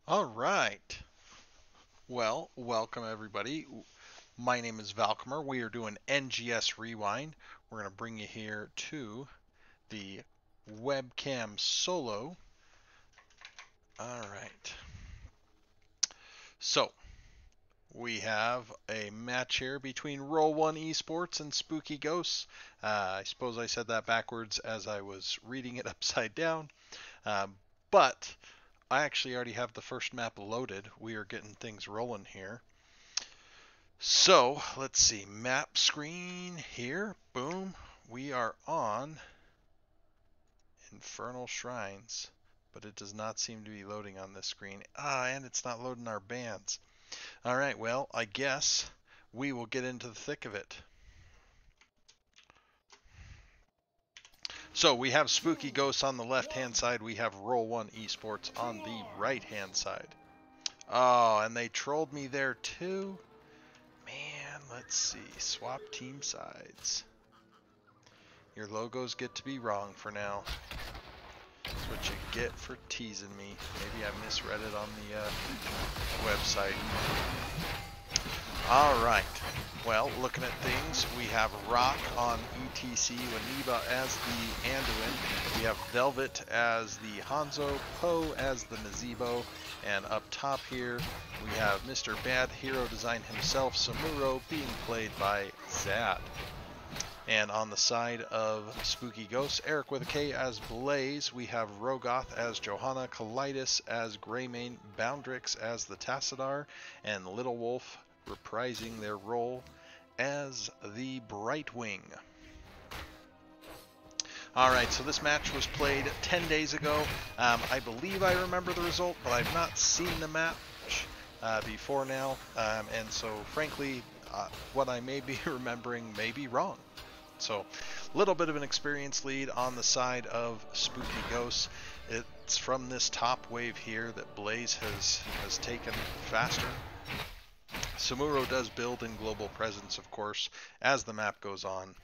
All right. Well, welcome everybody. My name is Valcomer. We are doing NGS Rewind. We're going to bring you here to the webcam solo. All right. So, we have a match here between Roll 1 Esports and Spooky Ghosts. I suppose I said that backwards as I was reading it upside down. Uh, but I actually already have the first map loaded. We are getting things rolling here. So let's see, map screen here, boom. We are on Infernal Shrines, but it does not seem to be loading on this screen. And it's not loading our bands. All right, well, I guess we will get into the thick of it. So we have Spooky Ghosts on the left-hand side. We have Roll 1 Esports on the right-hand side. Oh, and they trolled me there too? Man, let's see. Swap team sides. Your logos get to be wrong for now. That's what you get for teasing me. Maybe I misread it on the website. Alright. Well, looking at things, we have Rock on ETC, Waniba as the Anduin. We have Velvet as the Hanzo, Poe as the Nazeebo, and up top here, we have Mr. Bad Hero Design himself, Samuro, being played by Zad. And on the side of Spooky Ghosts, Eric with a K as Blaze. We have Rogoth as Johanna, Kalidus as Greymane, Boundrix as the Tassadar, and Little Wolf reprising their role as the Brightwing. Alright, so this match was played 10 days ago. I believe I remember the result, but I've not seen the match before now. And so, frankly, what I may be remembering may be wrong. So, a little bit of an experience lead on the side of Spooky Ghosts. It's from this top wave here that Blaze has taken faster. Samuro does build in global presence, of course, as the map goes on.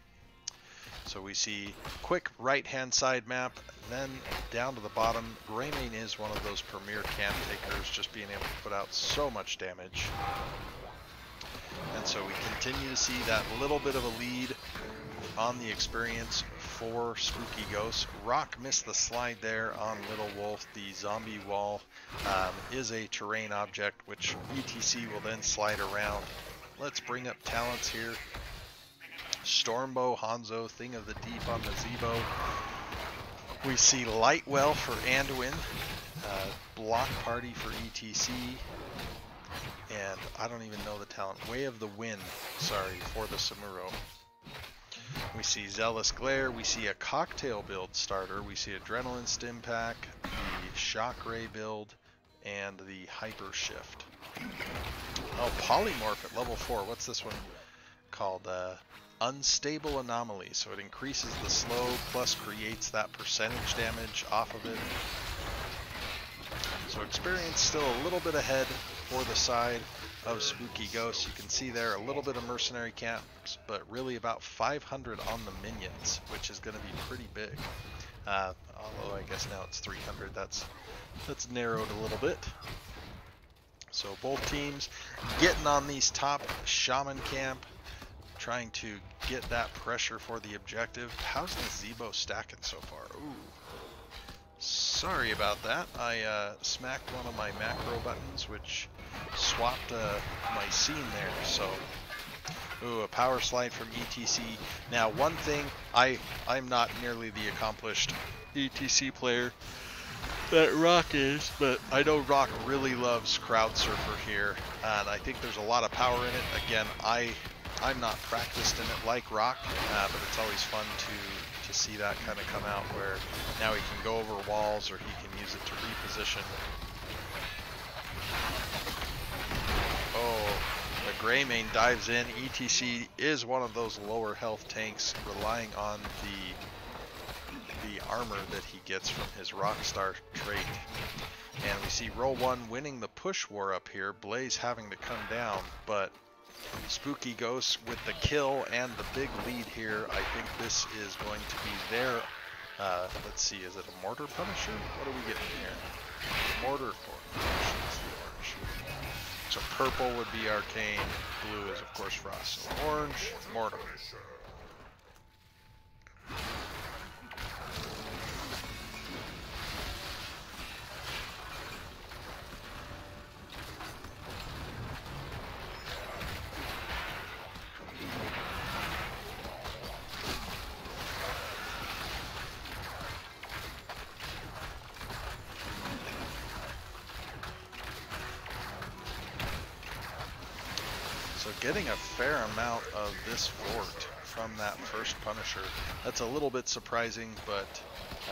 So we see quick right-hand side map, then down to the bottom. Greymane is one of those premier camp takers, just being able to put out so much damage. And so we continue to see that little bit of a lead on the experience for Spooky Ghosts. Rock missed the slide there on Little Wolf. The zombie wall is a terrain object, which ETC will then slide around. Let's bring up talents here. Stormbow, Hanzo, Thing of the Deep on Nazeebo. We see Lightwell for Anduin, Block Party for ETC, and I don't even know the talent. Way of the Wind, sorry, for the Samuro. We see Zealous Glare, we see a Cocktail build starter, we see Adrenaline Stim Pack, the Shock Ray build, and the Hyper Shift. Oh, Polymorph at level 4. What's this one called? Unstable Anomaly. So it increases the slow plus creates that percentage damage off of it. So experience still a little bit ahead for the side of Spooky Ghosts. You can see there a little bit of mercenary camps, but really about 500 on the minions, which is going to be pretty big. Although I guess now it's 300. That's narrowed a little bit. So both teams getting on these top shaman camp, trying to get that pressure for the objective. How's Nazeebo stacking so far? Ooh. Sorry about that. I smacked one of my macro buttons, which swapped my scene there. So, ooh, a power slide from ETC. Now, one thing, I'm not nearly the accomplished ETC player that Rock is, but I know Rock really loves Crowd Surfer here, and I think there's a lot of power in it. Again, I'm not practiced in it like Rock, but it's always fun to see that kind of come out, where now he can go over walls or he can use it to reposition. Oh, the Greymane dives in. ETC is one of those lower health tanks, relying on the armor that he gets from his Rockstar trait. And we see Roll 1 winning the push war up here, Blaze having to come down, but Spooky Ghosts with the kill and the big lead here. I think this is going to be their, let's see, is it a Mortar Punisher? What are we getting here? Mortar Punisher. So purple would be Arcane, blue is of course Frost. So orange, Mortal. So getting a fair amount of this fort from that first Punisher, that's a little bit surprising, but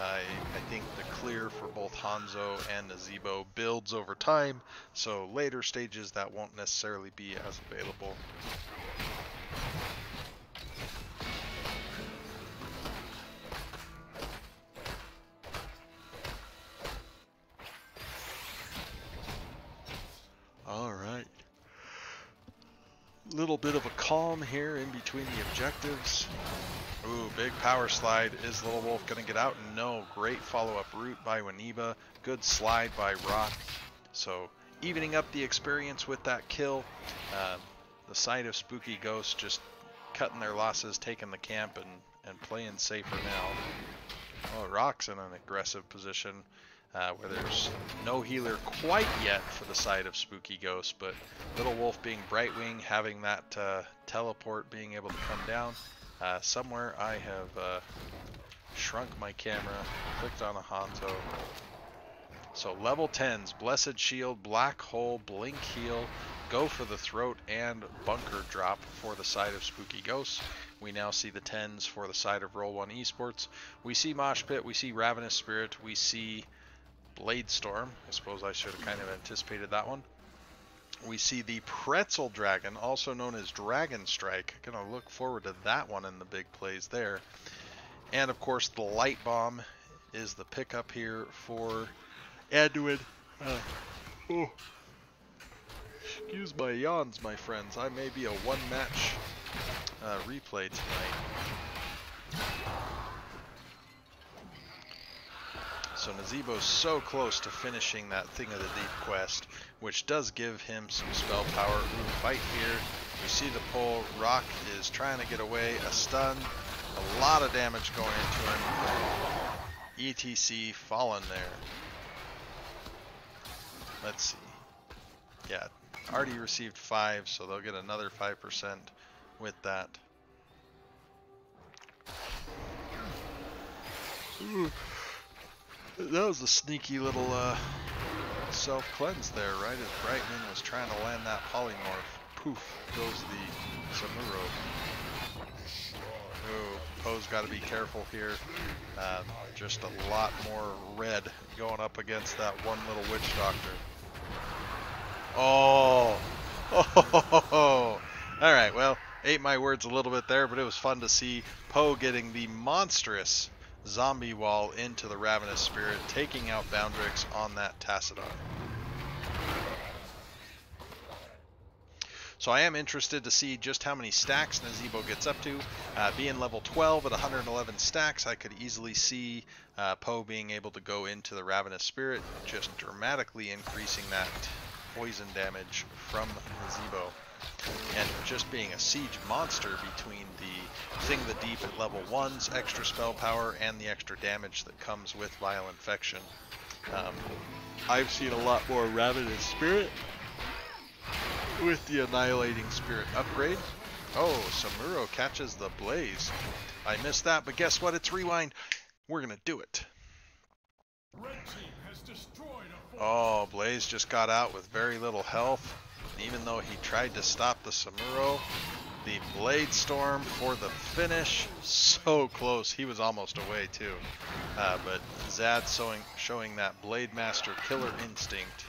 I think the clear for both Hanzo and Nazeebo builds over time, so later stages that won't necessarily be as available. Alright. Little bit of a calm here in between the objectives. Ooh, big power slide. Is Little Wolf going to get out? No. Great follow-up route by Waniba. Good slide by Rock. So evening up the experience with that kill. The side of Spooky Ghost just cutting their losses, taking the camp, and playing safer now. Oh, Rock's in an aggressive position where there's no healer quite yet for the side of Spooky Ghost, but Little Wolf being Brightwing, having that teleport, being able to come down. Somewhere I have shrunk my camera, clicked on a Hanzo. So level 10s, Blessed Shield, Black Hole, Blink Heal, Go for the Throat, and Bunker Drop for the side of Spooky Ghosts. We now see the 10s for the side of Roll 1 Esports. We see Mosh Pit, we see Ravenous Spirit, we see Blade Storm. I suppose I should have kind of anticipated that one. We see the Pretzel Dragon, also known as Dragon Strike. Gonna look forward to that one in the big plays there. And of course the Light Bomb is the pickup here for Anduin. Excuse my yawns, my friends. I may be a one-match replay tonight. So Nazeebo's so close to finishing that Thing of the Deep quest, which does give him some spell power. Ooh, fight here. We see the pull. Rock is trying to get away. A stun. A lot of damage going into him. ETC fallen there. Let's see. Yeah, already received 5, so they'll get another 5% with that. Ooh. That was a sneaky little self-cleanse there, right as Brightman was trying to land that polymorph. Poof, goes the Samuro. Ooh, Poe's got to be careful here. Just a lot more red going up against that one little witch doctor. Oh! Oh! Alright, well, ate my words a little bit there, but it was fun to see Poe getting the monstrous zombie wall into the Ravenous Spirit, taking out Boundrix on that Tassadar. So I am interested to see just how many stacks Nazeebo gets up to. Being level 12 at 111 stacks, I could easily see Poe being able to go into the Ravenous Spirit, just dramatically increasing that poison damage from Nazeebo. And just being a siege monster between the Thing of the Deep at level 1's extra spell power and the extra damage that comes with Vile Infection. I've seen a lot more Ravenous Spirit with the Annihilating Spirit upgrade. Oh, Samuro catches the Blaze. I missed that, but guess what? It's Rewind. We're going to do it. Oh, Blaze just got out with very little health. Even though he tried to stop the Samuro, the Blade Storm for the finish, so close. He was almost away too. But Zad showing that Blade Master killer instinct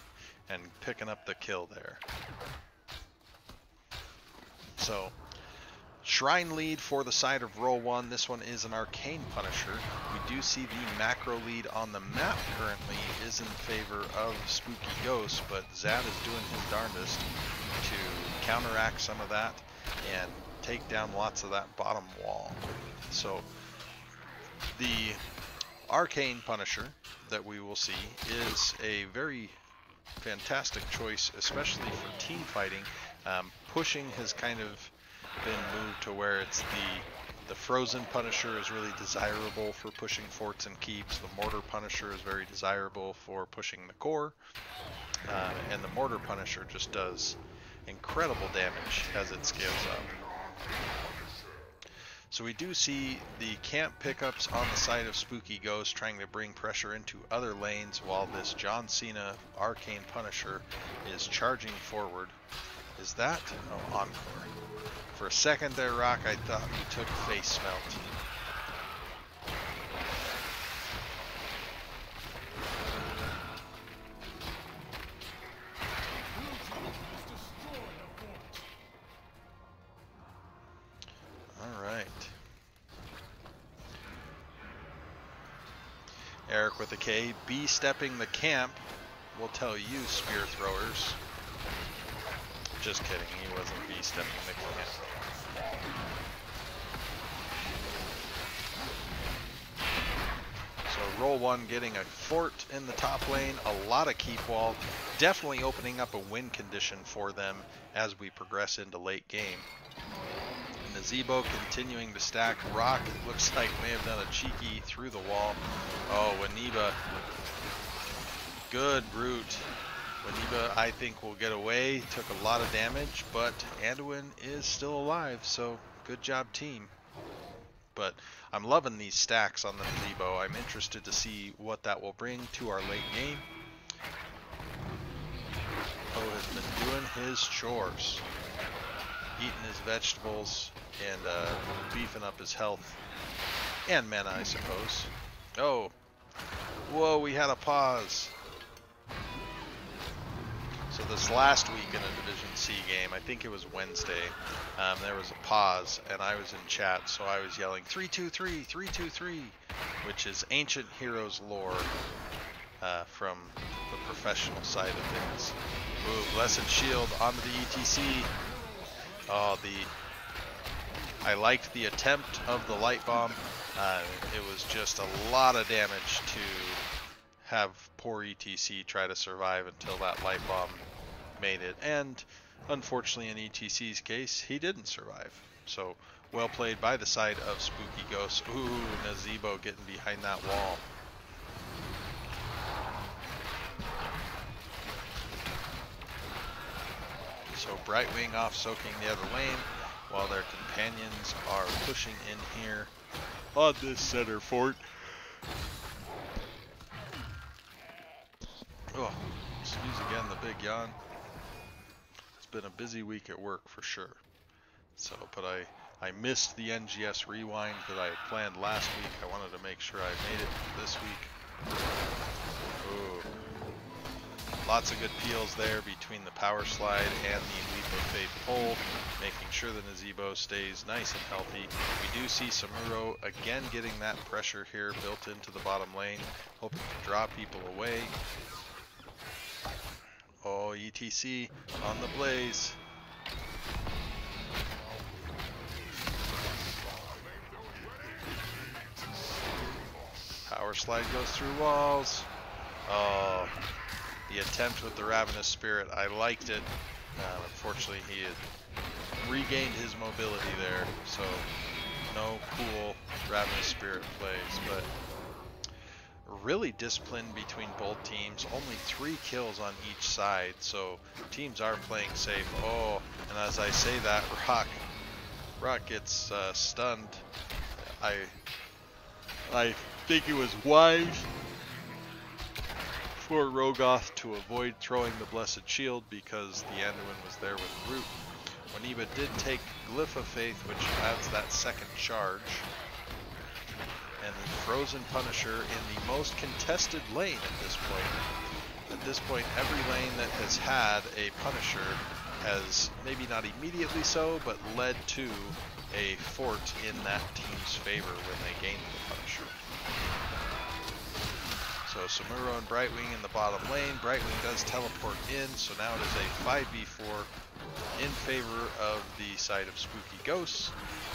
and picking up the kill there. So, Shrine lead for the side of Roll 1. This one is an Arcane Punisher. We do see the macro lead on the map currently is in favor of Spooky Ghost, but Zad is doing his darndest to counteract some of that and take down lots of that bottom wall. So the Arcane Punisher that we will see is a very fantastic choice, especially for team fighting. Pushing has kind of been moved to where it's the Frozen Punisher is really desirable for pushing forts and keeps. The Mortar Punisher is very desirable for pushing the core. And the Mortar Punisher just does incredible damage as it scales up. So we do see the camp pickups on the side of Spooky Ghost trying to bring pressure into other lanes while this John Cena Arcane Punisher is charging forward. Is that? Oh, Encore. For a second there, Rock, I thought you took Face Melt. Alright. Eric with a K. B-stepping the camp. Will tell you, spear throwers. Just kidding, he wasn't B-stepping the camp. So roll one getting a fort in the top lane, a lot of keep wall, definitely opening up a win condition for them as we progress into late game. Nazebo continuing to stack. Rock, it looks like, may have done a cheeky through the wall. Oh, Waniba. Good root. Waniba, I think, will get away. Took a lot of damage, but Anduin is still alive, so good job, team. But I'm loving these stacks on the Nazebo. I'm interested to see what that will bring to our late game. Poe has been doing his chores. Eating his vegetables and beefing up his health. And mana, I suppose. Oh. Whoa, we had a pause. So this last week in a Division C game, I think it was Wednesday, there was a pause, and I was in chat, so I was yelling 3-2-3, 3-2-3, which is Ancient Heroes lore from the professional side of things. Ooh, Blessed Shield onto the ETC. Oh, I liked the attempt of the light bomb. It was just a lot of damage to have poor ETC try to survive until that light bomb made it. And unfortunately, in ETC's case, he didn't survive. So well played by the side of Spooky Ghost. Ooh, Nazebo getting behind that wall. So Brightwing off soaking the other lane while their companions are pushing in here on this center fort. Oh, excuse again the big yawn. It's been a busy week at work for sure. So, but I missed the NGS Rewind that I had planned last week. I wanted to make sure I made it this week. Ooh. Lots of good peels there between the power slide and the Leap of Faith pull, making sure the Nazebo stays nice and healthy. We do see Samuro again getting that pressure here built into the bottom lane, hoping to draw people away. Oh, ETC on the blaze. Power slide goes through walls. Oh, the attempt with the Ravenous Spirit, I liked it. Unfortunately, he had regained his mobility there, so no cool Ravenous Spirit plays, but really disciplined between both teams. Only 3 kills on each side, so teams are playing safe. Oh, and as I say that, Rock gets stunned. I think it was wise for Rogoth to avoid throwing the Blessed Shield because the Anduin was there with Root. Waniba did take Glyph of Faith, which adds that second charge. And the Frozen Punisher in the most contested lane at this point. At this point, every lane that has had a Punisher has, maybe not immediately so, but led to a fort in that team's favor when they gained the Punisher. So Samuro and Brightwing in the bottom lane. Brightwing does teleport in, so now it is a 5v4 in favor of the side of Spooky Ghosts.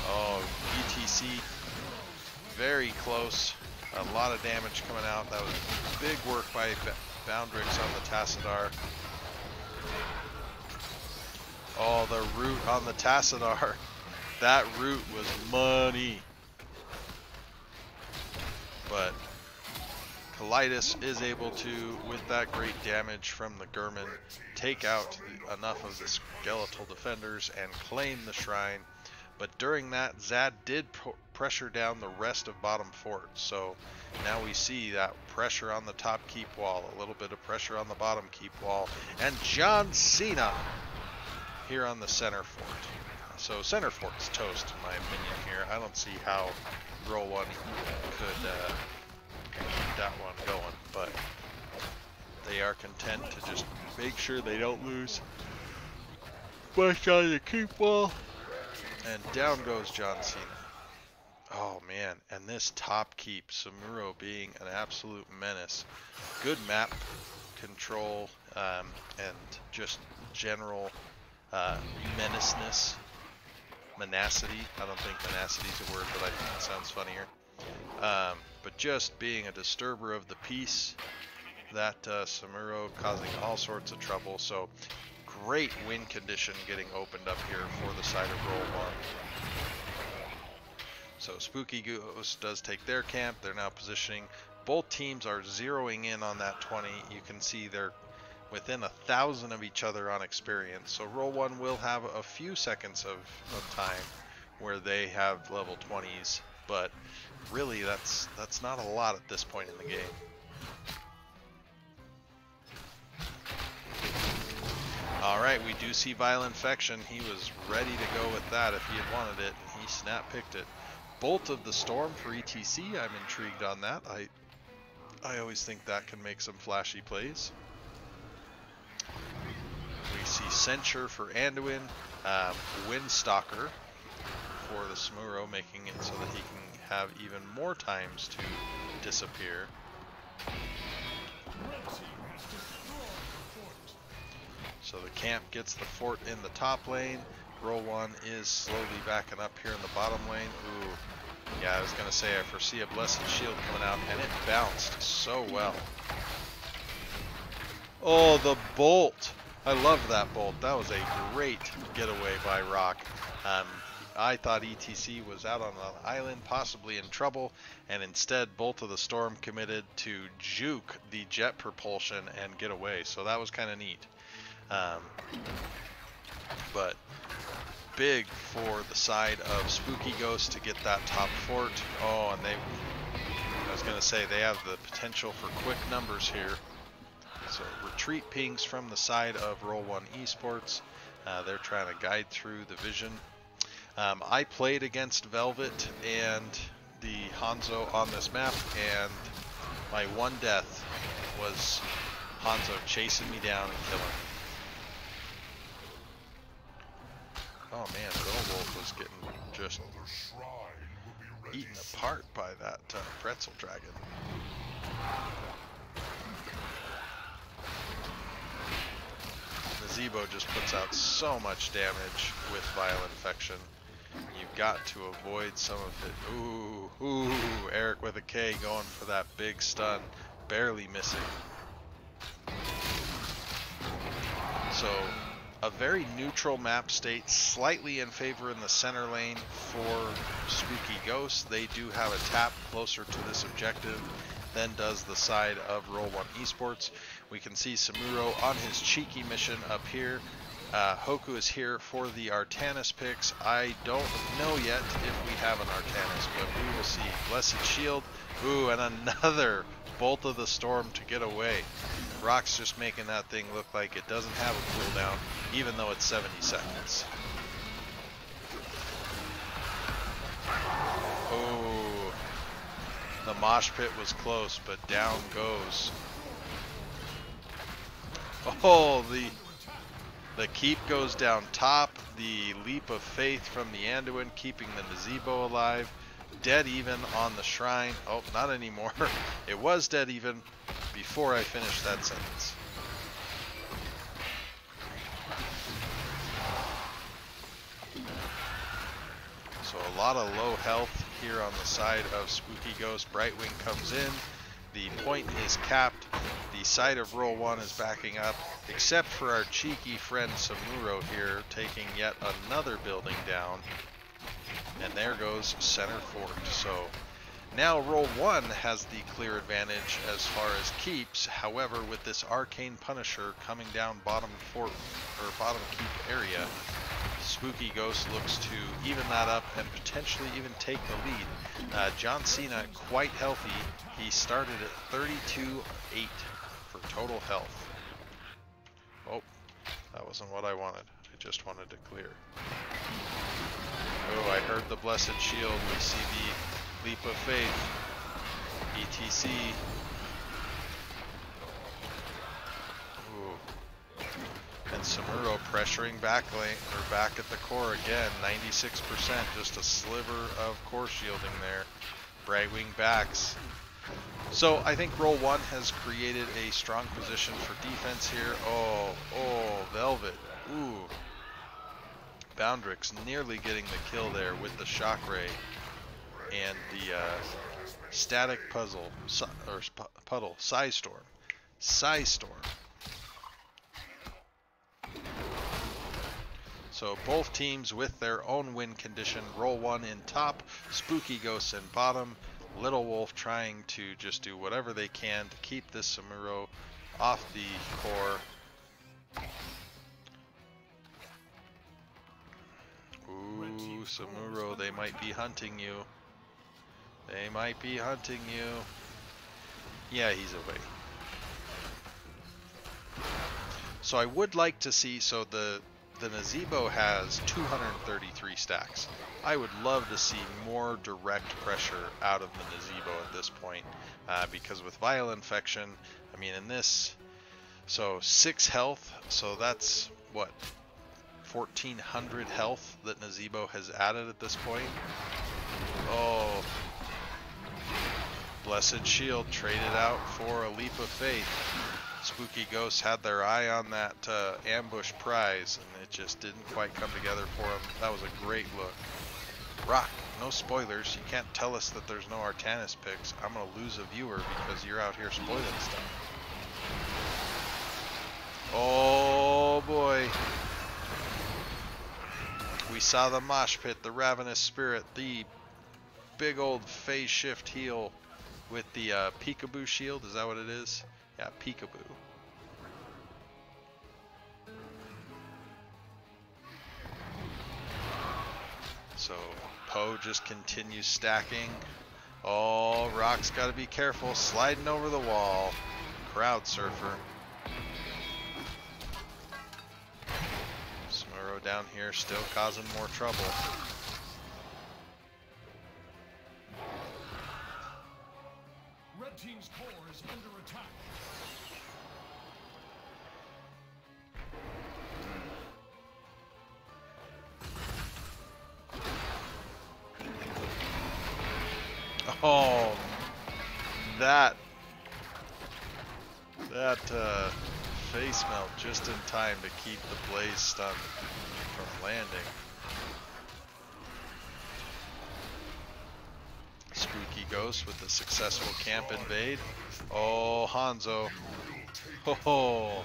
Oh, ETC, very close. A lot of damage coming out. That was big work by Boundrix on the Tassadar. Oh, the root on the Tassadar. That root was money. But Colitis is able to, with that great damage from the Gurman, take out enough of the skeletal defenders and claim the shrine. But during that, Zad did pressure down the rest of bottom fort. So now we see that pressure on the top keep wall, a little bit of pressure on the bottom keep wall, and John Cena here on the center fort. So center fort's toast in my opinion here. I don't see how Roll One could keep that one going, but they are content to just make sure they don't lose. Push on the keep wall, and down goes John Cena. Oh man, and this top keep, Samuro being an absolute menace. Good map control and just general menacity. I don't think menacity is a word, but I think it sounds funnier. But just being a disturber of the peace, that Samuro causing all sorts of trouble. So great win condition getting opened up here for the side of Roll One. So Spooky Ghost does take their camp. They're now positioning. Both teams are zeroing in on that 20. You can see they're within 1,000 of each other on experience. So Roll One will have a few seconds of time where they have level 20s, but really that's not a lot at this point in the game. Alright, we do see Violent Infection. He was ready to go with that if he had wanted it, and he snap picked it. Bolt of the Storm for ETC, I'm intrigued on that. I always think that can make some flashy plays. We see Censure for Anduin, Windstalker for the Samuro, making it so that he can have even more times to disappear. So the camp gets the fort in the top lane. Roll One is slowly backing up here in the bottom lane. Ooh, yeah, I was going to say I foresee a Blessed Shield coming out, and it bounced so well. Oh, the bolt. I love that bolt. That was a great getaway by Rock. I thought ETC was out on an island, possibly in trouble, and instead Bolt of the Storm committed to juke the jet propulsion and get away. So that was kind of neat. But big for the side of Spooky Ghost to get that top fort. Oh, and I was going to say they have the potential for quick numbers here. So retreat pings from the side of Roll One Esports. They're trying to guide through the vision. I played against Velvet and the Hanzo on this map, and my one death was Hanzo chasing me down and killing me. Oh man, Wolf was getting just eaten apart by that pretzel dragon. The Zebo just puts out so much damage with Violent Infection. You've got to avoid some of it. Ooh, Eric with a K going for that big stun, barely missing. So a very neutral map state, slightly in favor in the center lane for Spooky Ghost. They do have a tap closer to this objective than does the side of Roll One Esports. We can see Samuro on his cheeky mission up here. Hoku is here for the Artanis picks. I don't know yet if we have an Artanis, but we will see. Blessed Shield. Ooh, and another Bolt of the Storm to get away. Rock's just making that thing look like it doesn't have a cooldown, even though it's 70 seconds. Oh, the mosh pit was close, but down goes. Oh, the keep goes down top. The leap of faith from the Anduin, keeping the Nazebo alive. Dead even on the shrine. Oh, not anymore. It was dead even before I finished that sentence. So a lot of low health here on the side of Spooky Ghost. Brightwing comes in. The point is capped. The side of roll 1 is backing up, except for our cheeky friend Samuro here, taking yet another building down. And there goes center fort. So now roll 1 has the clear advantage as far as keeps. However, with this arcane punisher coming down bottom fort or bottom keep area, Spooky Ghost looks to even that up and potentially even take the lead. John Cena quite healthy. He started at 32-8 for total health. Oh, that wasn't what I wanted. I just wanted to clear. Oh, I heard the Blessed Shield. We see the Leap of Faith. ETC. Ooh. And Samuro pressuring back lane, or back at the core again. 96%, just a sliver of core shielding there. Bragwing backs. So I think roll 1 has created a strong position for defense here. Oh, Velvet. Ooh. Boundrix nearly getting the kill there with the shock ray and the static puzzle or puddle. Psystorm. So both teams with their own win condition. Roll 1 in top, Spooky Ghosts in bottom. Little Wolf trying to just do whatever they can to keep this Samuro off the core. Ooh, Samuro, they might be hunting you. They might be hunting you. Yeah, he's away. So I would like to see, so the Nazebo has 233 stacks. I would love to see more direct pressure out of the Nazebo at this point, because with Vial Infection, I mean in this, so 6 health, so that's what, 1400 health that Nazebo has added at this point. Oh, Blessed Shield traded out for a Leap of Faith. Spooky Ghosts had their eye on that ambush prize, and it just didn't quite come together for them. That was a great look. Rock, no spoilers. You can't tell us that there's no Artanis picks. I'm going to lose a viewer because you're out here spoiling stuff. Oh boy. We saw the mosh pit, the Ravenous Spirit, the big old phase shift heal with the peekaboo shield. Is that what it is? Yeah, peekaboo. So Poe just continues stacking. Oh, Rock's got to be careful, sliding over the wall. Crowd surfer. Samuro down here still causing more trouble. Red team's core is under attack. Oh, that face melt just in time to keep the blaze stun from landing. Spooky Ghost with the successful camp invade. Oh, Hanzo. Oh,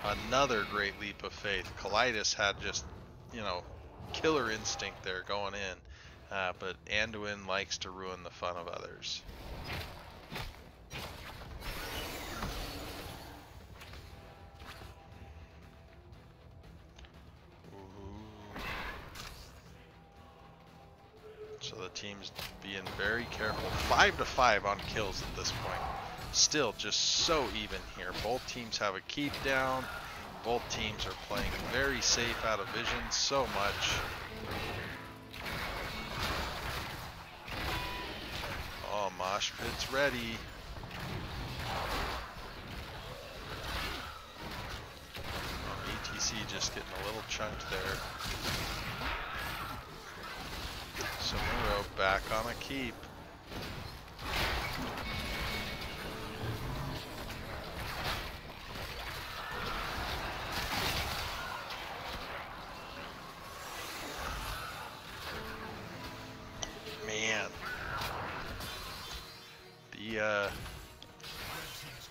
another great leap of faith. Kaleidos had just, you know, killer instinct there going in. But Anduin likes to ruin the fun of others. Ooh. So the team's being very careful. 5-5 on kills at this point. Still just so even here. Both teams have a keep down. Both teams are playing very safe out of vision so much. Oh, Mosh Pit's ready. ETC just getting a little chunked there. Samuro back on a keep. Man.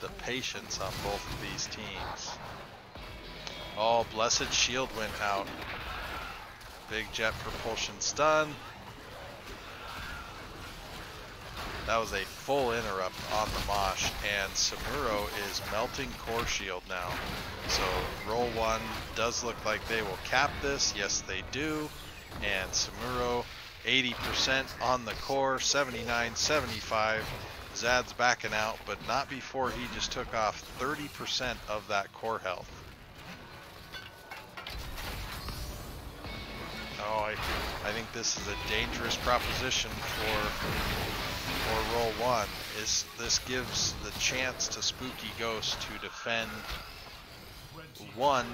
The patience on both of these teams. Oh, Blessed Shield went out. Big Jet Propulsion stun. That was a full interrupt on the Mosh, and Samuro is melting Core Shield now. So roll one does look like they will cap this. Yes, they do. And Samuro 80% on the core, 79-75. Zad's backing out, but not before he just took off 30% of that core health. Oh, I think this is a dangerous proposition for roll one. This gives the chance to Spooky Ghost to defend one,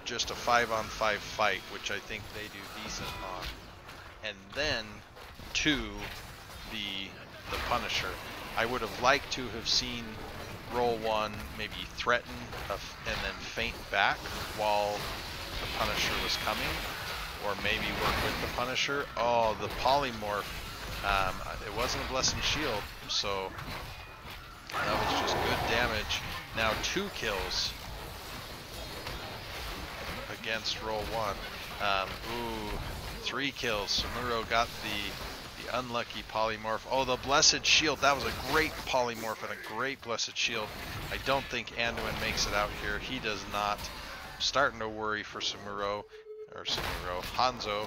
just a 5-on-5 fight, which I think they do decent on, and then two, the Punisher. I would have liked to have seen roll one maybe threaten and then feint back while the Punisher was coming, or maybe work with the Punisher. Oh, the polymorph. It wasn't a Blessing Shield, so that was just good damage. Now 2 kills against roll one. Ooh, 3 kills. Samuro got the unlucky polymorph. Oh, the Blessed Shield. That was a great polymorph and a great Blessed Shield. I don't think Anduin makes it out here. He does not. I'm starting to worry for Samuro, or Samuro, Hanzo.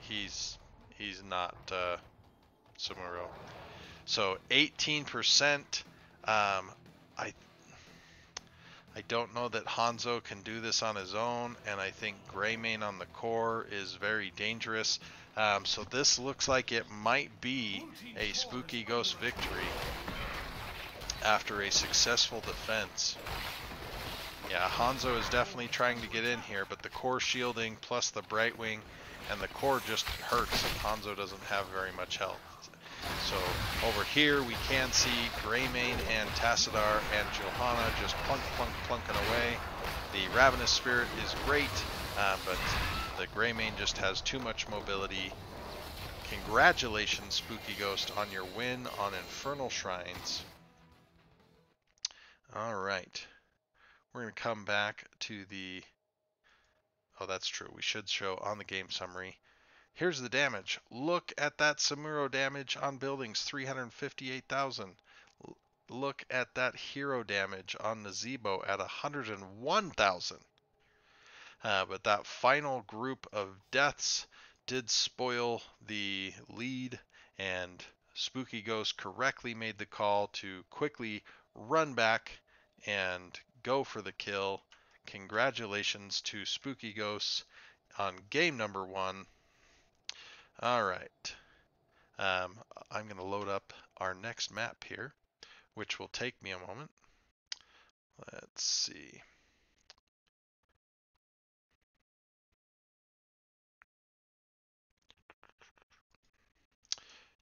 He's not Samuro. So 18%. I don't know that Hanzo can do this on his own, and I think Greymane on the core is very dangerous. So this looks like it might be a Spooky Ghost victory after a successful defense. Yeah, Hanzo is definitely trying to get in here, but the core shielding plus the Brightwing and the core just hurts if Hanzo doesn't have very much health. So over here we can see Greymane and Tassadar and Johanna just plunking away. The Ravenous Spirit is great, but the Greymane just has too much mobility. Congratulations, Spooky Ghost, on your win on Infernal Shrines. Alright, we're going to come back to the... Oh, that's true. We should show on the game summary. Here's the damage. Look at that Samuro damage on buildings, 358,000. Look at that hero damage on Nazebo at 101,000. But that final group of deaths did spoil the lead, and Spooky Ghost correctly made the call to quickly run back and go for the kill. Congratulations to Spooky Ghosts on game number 1. All right, I'm going to load up our next map here, which will take me a moment. Let's see.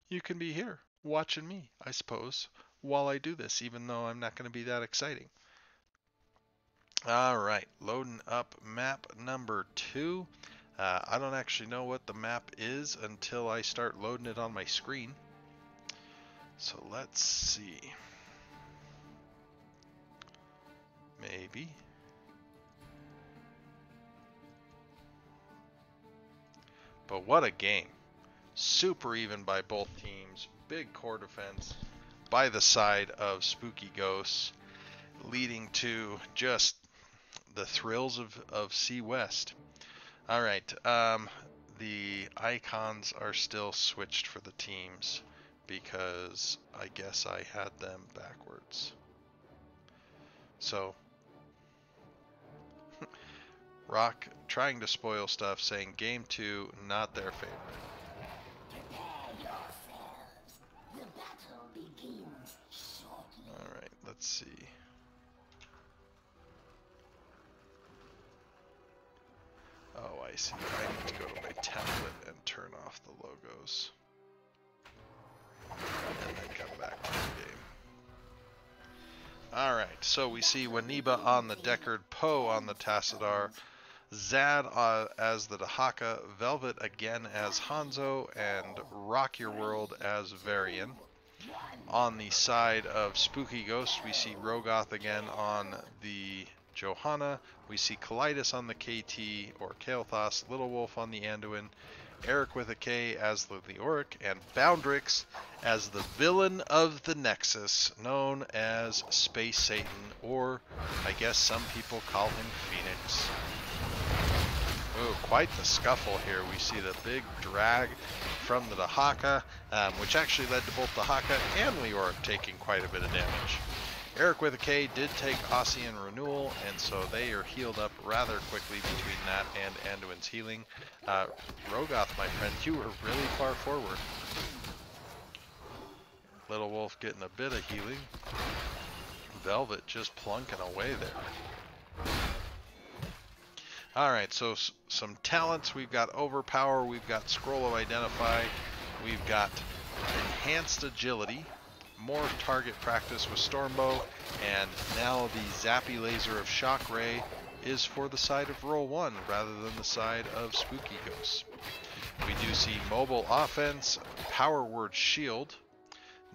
You can be here watching me, I suppose, while I do this, even though I'm not going to be that exciting. All right, loading up map number 2. I don't actually know what the map is until I start loading it on my screen. So let's see. Maybe. But what a game. Super even by both teams. Big core defense by the side of Spooky Ghosts, leading to just the thrills of Sea West. All right, the icons are still switched for the teams because I guess I had them backwards. So, Rock trying to spoil stuff, saying game 2, not their favorite. Prepare yourselves. The battle begins shortly. All right, let's see. Oh, I see. I need to go to my tablet and turn off the logos. And then come back to the game. Alright, so we see Waniba on the Deckard, Poe on the Tassadar, Zad as the Dahaka, Velvet again as Hanzo, and Rock Your World as Varian. On the side of Spooky Ghost, we see Rogoth again on the Johanna. We see Kalidas on the KT or Kael'thas, Little Wolf on the Anduin, Eric with a K as the Leoric, and Boundrix as the villain of the Nexus, known as Space Satan, or I guess some people call him Phoenix. Oh, quite the scuffle here. We see the big drag from the Dahaka, which actually led to both Dahaka and Leoric taking quite a bit of damage. Eric with a K did take Ossian Renewal, and so they are healed up rather quickly between that and Anduin's healing. Rogoth, my friend, you were really far forward. Little Wolf getting a bit of healing. Velvet just plunking away there. Alright, so some talents. We've got Overpower, we've got Scroll of Identify, we've got Enhanced Agility, more target practice with Stormbow, and now the Zappy Laser of Shock Ray is for the side of Roll 1 rather than the side of Spooky Ghosts. We do see Mobile Offense, Power Word Shield,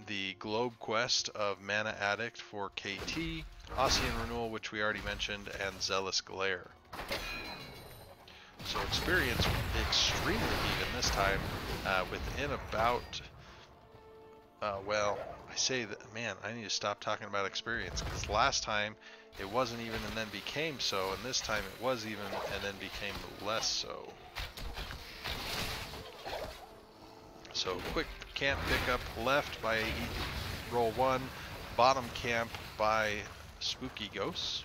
the Globe Quest of Mana Addict for KT, Ossian Renewal, which we already mentioned, and Zealous Glare. So experience extremely even this time, within about, well, I say that, man, I need to stop talking about experience, because last time it wasn't even and then became so, and this time it was even and then became less so. So quick camp pickup left by Roll 1, bottom camp by Spooky Ghosts.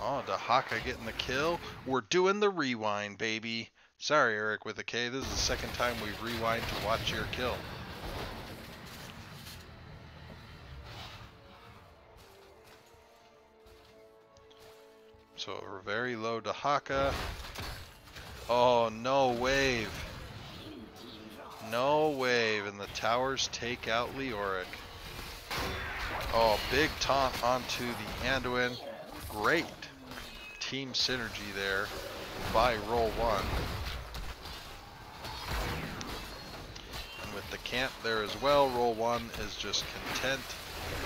Oh, Dahaka getting the kill. We're doing the rewind, baby. Sorry, Eric with a K. This is the second time we've rewind to watch your kill. So we're very low Dahaka. Oh, no wave. No wave, and the towers take out Leoric. Oh, big taunt onto the Anduin. Great team synergy there by Roll 1. And with the camp there as well, Roll 1 is just content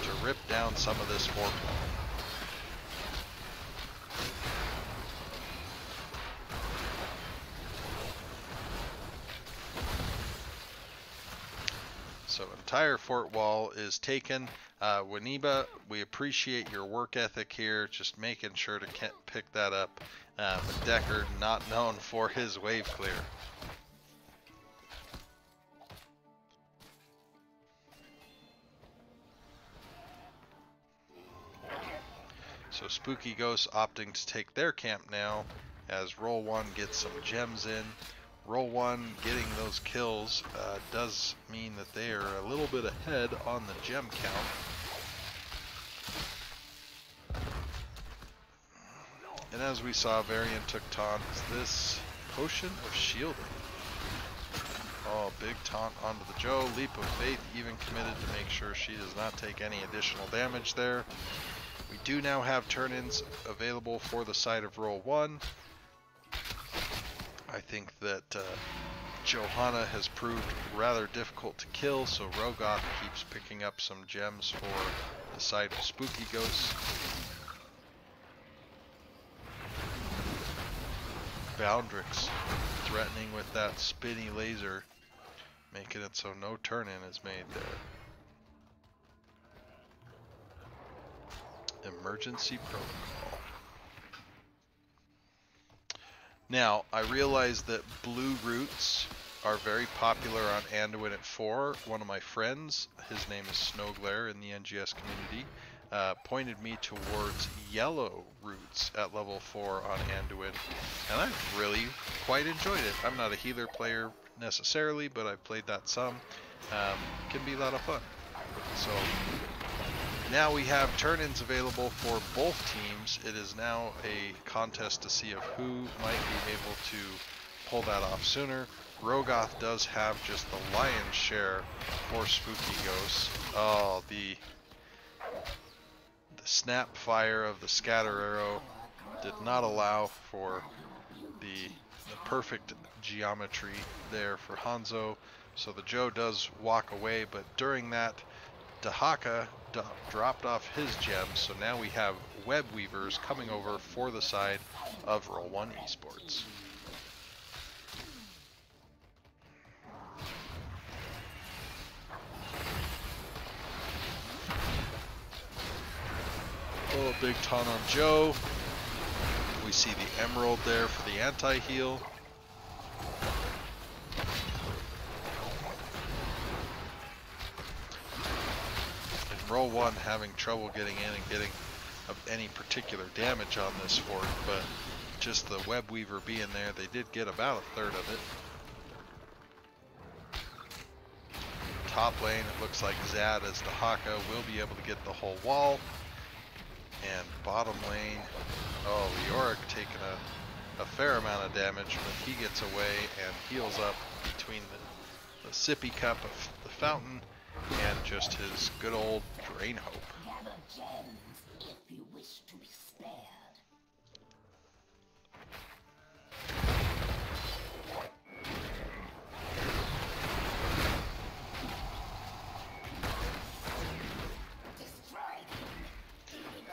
to rip down some of this fort wall. So entire fort wall is taken. Waniba, we appreciate your work ethic here, just making sure to pick that up. Deckard, not known for his wave clear. So Spooky Ghosts opting to take their camp now, as Roll 1 gets some gems in. Roll 1 getting those kills does mean that they are a little bit ahead on the gem count. And as we saw, Varian took taunt. This Potion of Shielding. Oh, big taunt onto the Joe. Leap of Faith even committed to make sure she does not take any additional damage there. We do now have turn-ins available for the side of Roll 1. I think that Johanna has proved rather difficult to kill, so Rogoth keeps picking up some gems for the side of Spooky Ghosts. Boundrix threatening with that spinny laser, making it so no turn-in is made there. Emergency protocol. Now, I realize that blue roots are very popular on Anduin at 4. One of my friends, his name is Snowglare in the NGS community, pointed me towards yellow roots at level 4 on Anduin, and I've really quite enjoyed it. I'm not a healer player necessarily, but I've played that some. Can be a lot of fun. So now we have turn-ins available for both teams. It is now a contest to see of who might be able to pull that off sooner. Rogoth does have just the lion's share for Spooky Ghosts. Oh, the snap fire of the scatter arrow did not allow for the perfect geometry there for Hanzo. So the Joe does walk away, but during that, Dahaka dropped off his gems, so now we have web weavers coming over for the side of Roll 1 Esports. Oh, big taunt on Joe. We see the emerald there for the anti-heal. Roll 1 having trouble getting in and getting any particular damage on this fort, but just the web weaver being there, they did get about a third of it. Top lane, it looks like Zad as Dahaka will be able to get the whole wall. And bottom lane, oh, Yorick taking a fair amount of damage, but he gets away and heals up between the sippy cup of the fountain and just his good old Drain Hope. Gather gems if you wish to be spared.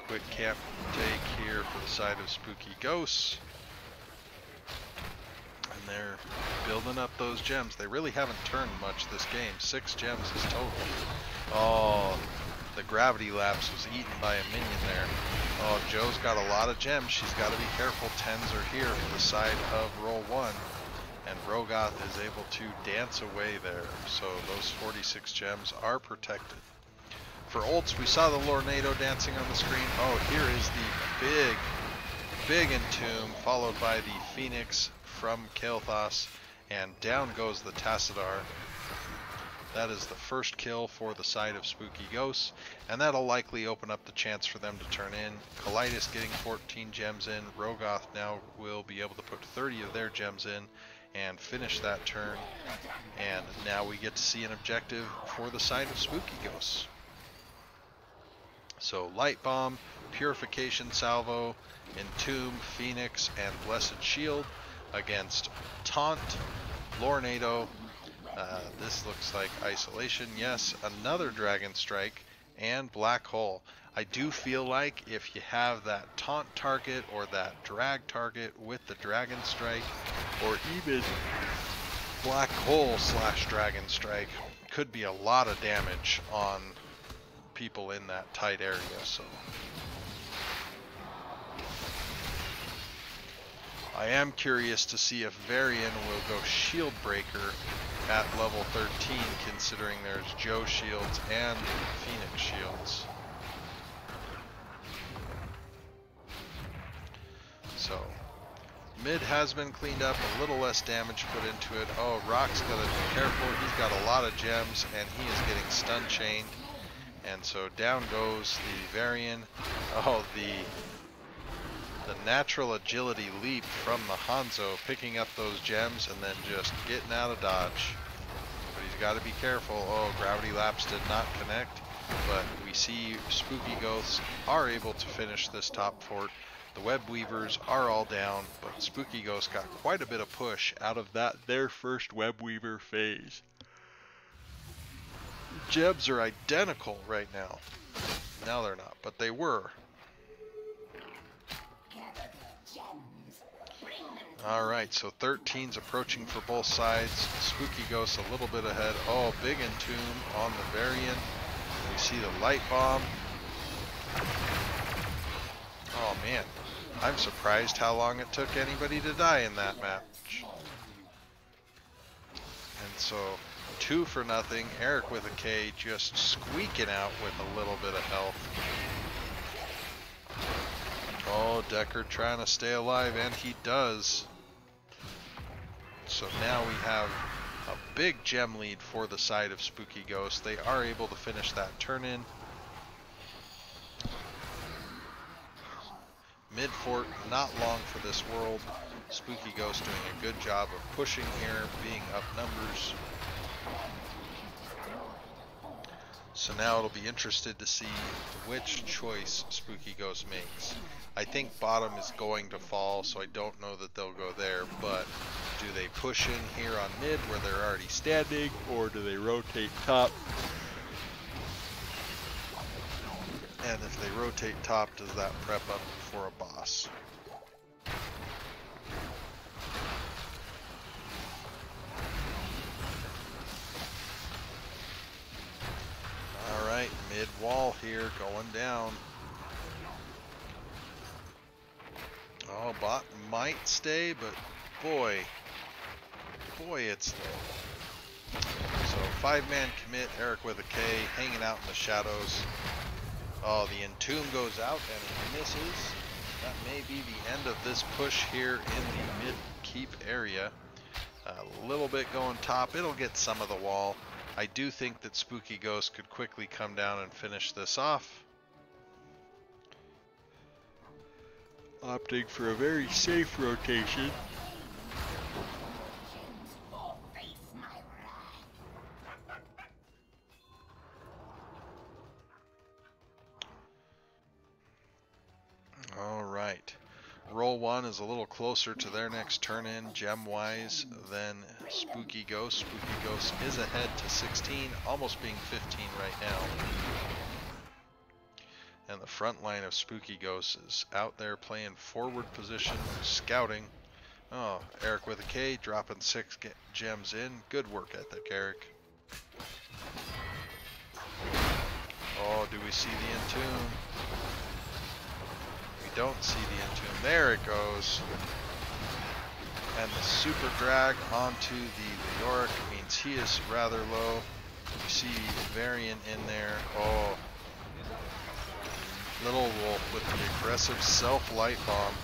Quick camp take here for the side of Spooky Ghosts. And they're building up those gems. They really haven't turned much this game. 6 gems is total. Oh, the gravity lapse was eaten by a minion there. Oh, Joe's got a lot of gems. She's got to be careful. 10s are here for the side of Roll 1. And Rogoth is able to dance away there. So those 46 gems are protected. For ults, we saw the Lornado dancing on the screen. Oh, here is the big Entomb, followed by the Phoenix from Kael'thas, and down goes the Tassadar. That is the first kill for the side of Spooky Ghosts, and that'll likely open up the chance for them to turn in. Colitis getting 14 gems in. Rogoth now will be able to put 30 of their gems in and finish that turn, and now we get to see an objective for the side of Spooky Ghosts. So Light Bomb, Purification Salvo, Entomb, Phoenix, and Blessed Shield against Taunt, Lornado. This looks like Isolation. Yes, another Dragon Strike, and Black Hole. I do feel like if you have that Taunt target or that Drag target with the Dragon Strike, or even Black Hole / Dragon Strike, could be a lot of damage on people in that tight area. So I am curious to see if Varian will go Shield Breaker at level 13, considering there's Joe shields and Phoenix shields. So mid has been cleaned up, a little less damage put into it. Oh, Rock's got to be careful. He's got a lot of gems and he is getting stun chained. And so down goes the Varian. Oh, the natural agility leap from the Hanzo, picking up those gems and then just getting out of dodge. But he's got to be careful. Oh, Gravity Lapse did not connect, but we see Spooky Ghosts are able to finish this top fort. The Web Weavers are all down, but Spooky Ghosts got quite a bit of push out of their first Web Weaver phase. Gems are identical right now. Now they're not, but they were. Alright, so 13's approaching for both sides. Spooky Ghost a little bit ahead. Oh, big Entomb on the Varian. We see the Light Bomb. Oh man, I'm surprised how long it took anybody to die in that match. And so 2 for nothing. Eric with a K just squeaking out with a little bit of health. Oh, Deckard trying to stay alive, and he does. So now we have a big gem lead for the side of Spooky Ghost. They are able to finish that turn in. Mid fort, not long for this world. Spooky Ghost doing a good job of pushing here, being up numbers. So now it'll be interested to see which choice Spooky Ghost makes. I think bottom is going to fall, so I don't know that they'll go there, but do they push in here on mid where they're already standing, or do they rotate top? And if they rotate top, does that prep up for a boss? Alright, mid wall here going down. Oh, bot might stay, but boy, it's low. So 5-man commit, Eric with a K, hanging out in the shadows. Oh, the Entomb goes out and he misses. That may be the end of this push here in the mid keep area. A little bit going top, it'll get some of the wall. I do think that Spooky Ghost could quickly come down and finish this off. Opting for a very safe rotation. All right. Roll 1 is a little closer to their next turn in gem-wise than Spooky Ghost. Spooky Ghost is ahead to 16, almost being 15 right now. And the front line of Spooky Ghost is out there playing forward position, scouting. Oh, Eric with a K, dropping 6 gems in. Good work ethic, Eric. Oh, do we see the Entomb? We don't see the Entomb. There it goes. And the super drag onto the Leoric means he is rather low. You see Varian in there. Oh. Little Wolf with the aggressive self-light bomb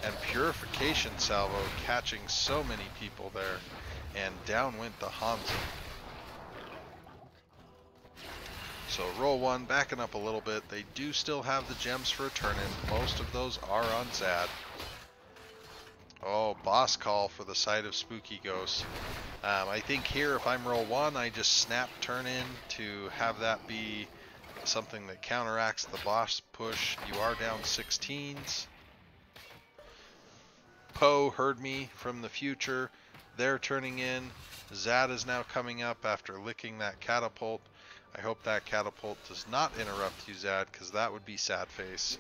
and purification salvo catching so many people there, and down went the Hanzo. So roll 1 backing up a little bit. They do still have the gems for a turn-in. Most of those are on Zad. Oh, boss call for the side of Spooky Ghost. I think here if I'm roll 1, I just snap turn-in to have that be something that counteracts the boss push. You are down 16s. Poe heard me from the future. They're turning in. Zad is now coming up after licking that catapult. I hope that catapult does not interrupt you, Zad, because that would be sad face.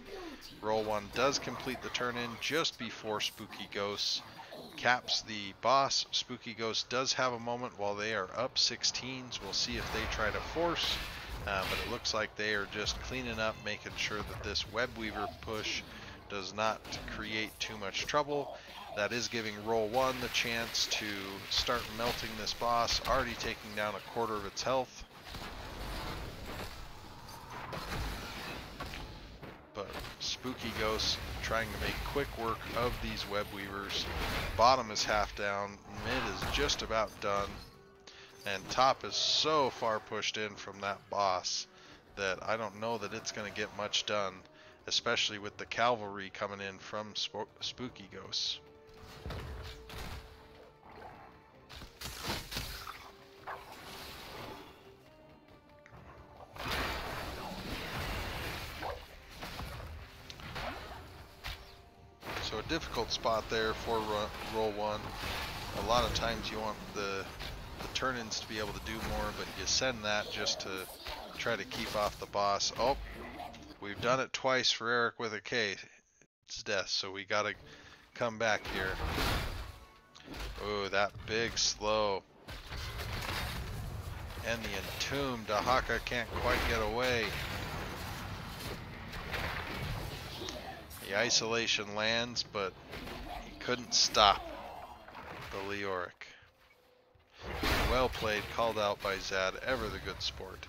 Roll 1 does complete the turn in just before Spooky Ghost caps the boss. Spooky Ghost does have a moment while they are up 16s. We'll see if they try to force. But it looks like they are just cleaning up, making sure that this Web Weaver push does not create too much trouble. That is giving roll 1 the chance to start melting this boss, already taking down a quarter of its health. But Spooky Ghost trying to make quick work of these Web Weavers. Bottom is half down, mid is just about done. And top is so far pushed in from that boss that I don't know that it's going to get much done, especially with the cavalry coming in from Spooky Ghosts. So a difficult spot there for roll 1. A lot of times you want the turn-ins to be able to do more, but you send that just to try to keep off the boss. Oh, we've done it twice for Eric with a K. It's death, so we gotta come back here. Oh, that big slow. And the Entomb, Dahaka can't quite get away. The isolation lands, but he couldn't stop the Leoric. Well played, called out by Zad, ever the good sport.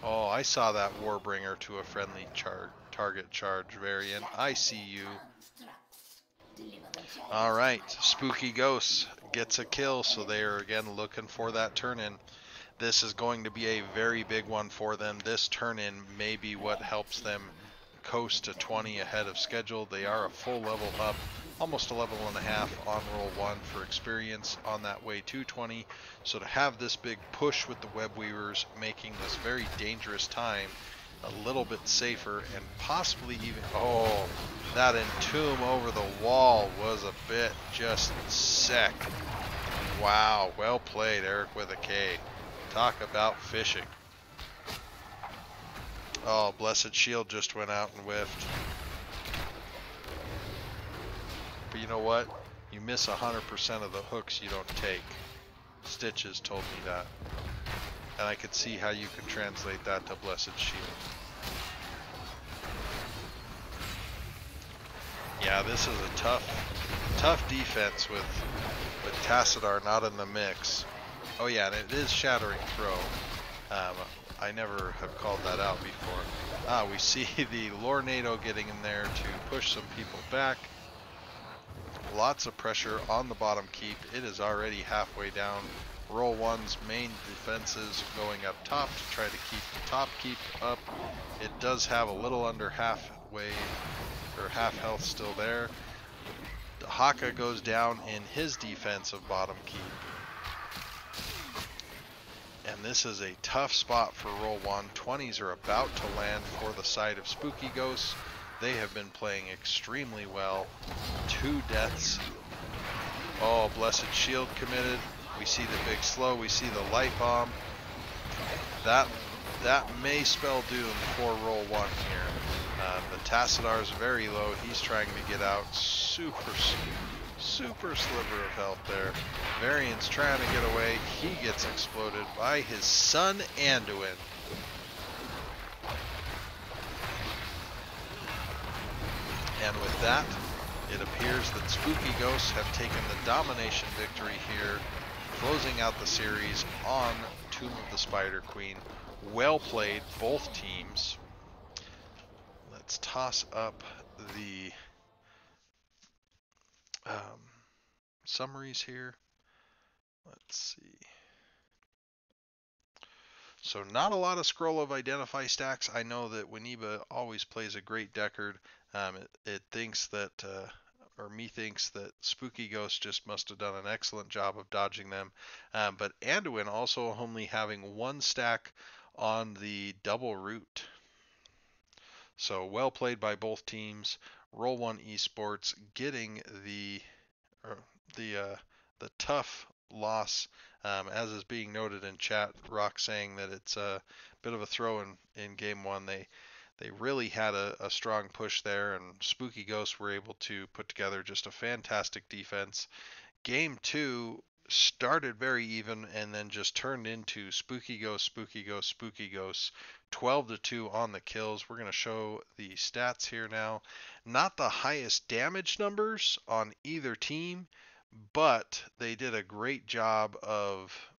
Oh, I saw that Warbringer to a friendly target charge variant. I see you. Alright, Spooky Ghost gets a kill, so they are again looking for that turn-in. This is going to be a very big one for them. This turn-in may be what helps them coast to 20 ahead of schedule. They are a full level up, almost a level and a half on roll 1 for experience on that way to 20. So to have this big push with the web weavers, making this very dangerous time a little bit safer, and possibly even, oh, that entomb over the wall was a bit just sick. Wow, well played, Eric with a K. Talk about fishing. Oh, Blessed Shield just went out and whiffed. But you know what? You miss 100% of the hooks you don't take. Stitches told me that. And I could see how you can translate that to Blessed Shield. Yeah, this is a tough defense with Tassadar not in the mix. Oh yeah, and it is Shattering Throw. I never have called that out before. We see the Lornado getting in there to push some people back. Lots of pressure on the bottom keep. It is already halfway down. Roll 1's main defenses going up top to try to keep the top keep up. It does have a little under halfway, or half health still there. Haka goes down in his defense of bottom keep. And this is a tough spot for roll 1. 20s are about to land for the side of Spooky Ghosts. They have been playing extremely well. 2 deaths. Oh, Blessed Shield committed. We see the big slow. We see the light bomb. That may spell doom for roll 1 here. The Tassadar is very low. He's trying to get out. Super sliver of health there. Varian's trying to get away. He gets exploded by his son Anduin. And with that, it appears that Spooky Ghosts have taken the domination victory here, closing out the series on Tomb of the Spider Queen. Well played, both teams. Let's toss up the summaries here. Let's see. So not a lot of Scroll of Identify stacks. I know that Winiba always plays a great Deckard. It thinks that, or methinks that Spooky Ghost just must have done an excellent job of dodging them. But Anduin also only having 1 stack on the double root. So well played by both teams. Roll 1 Esports getting the tough loss, as is being noted in chat. Rock saying that it's a bit of a throw in game 1. They really had a strong push there, and Spooky Ghosts were able to put together just a fantastic defense. Game 2 started very even and then just turned into Spooky Ghosts, 12-2 on the kills. We're going to show the stats here now. Not the highest damage numbers on either team, but they did a great job of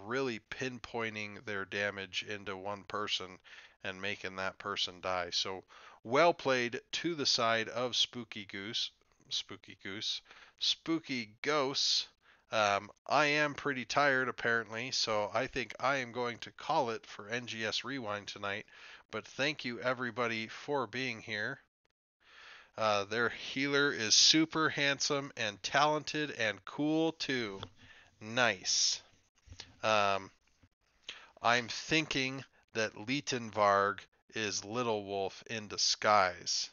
really pinpointing their damage into one person and making that person die. So well played to the side of Spooky Ghosts. I am pretty tired apparently, so I think I am going to call it for NGS Rewind tonight. But thank you everybody for being here. Their healer is super handsome and talented and cool too. Nice. I'm thinking that Lietenvarg is Little Wolf in disguise.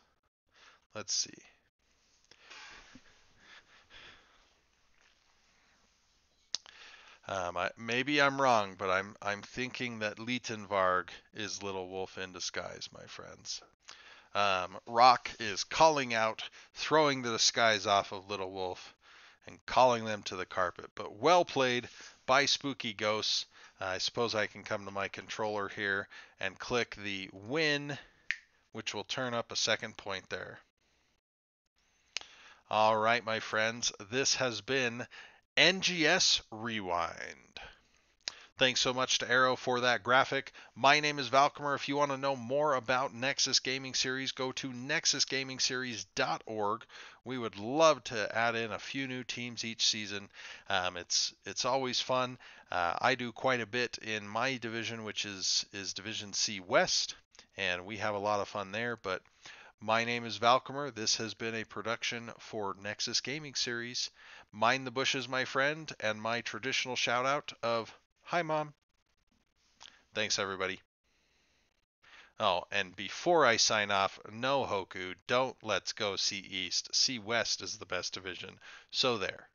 Let's see. Maybe I'm wrong, but I'm thinking that Lietenvarg is Little Wolf in disguise, my friends. Rock is calling out, throwing the disguise off of Little Wolf, and calling them to the carpet. But well played by Spooky Ghosts. I suppose I can come to my controller here and click the win, which will turn up a second point there. All right, my friends, this has been NGS Rewind. Thanks so much to Arrow for that graphic. My name is Valcomer. If you want to know more about Nexus Gaming Series, go to nexusgamingseries.org. We would love to add in a few new teams each season. It's always fun. I do quite a bit in my division, which is Division C West, and we have a lot of fun there. But My name is Valcomer. This has been a production for Nexus Gaming Series. Mind the bushes, my friend, and my traditional shout out of Hi Mom. Thanks everybody. Oh, and before I sign off, no Hoku, don't let's go see East. See West is the best division. So there.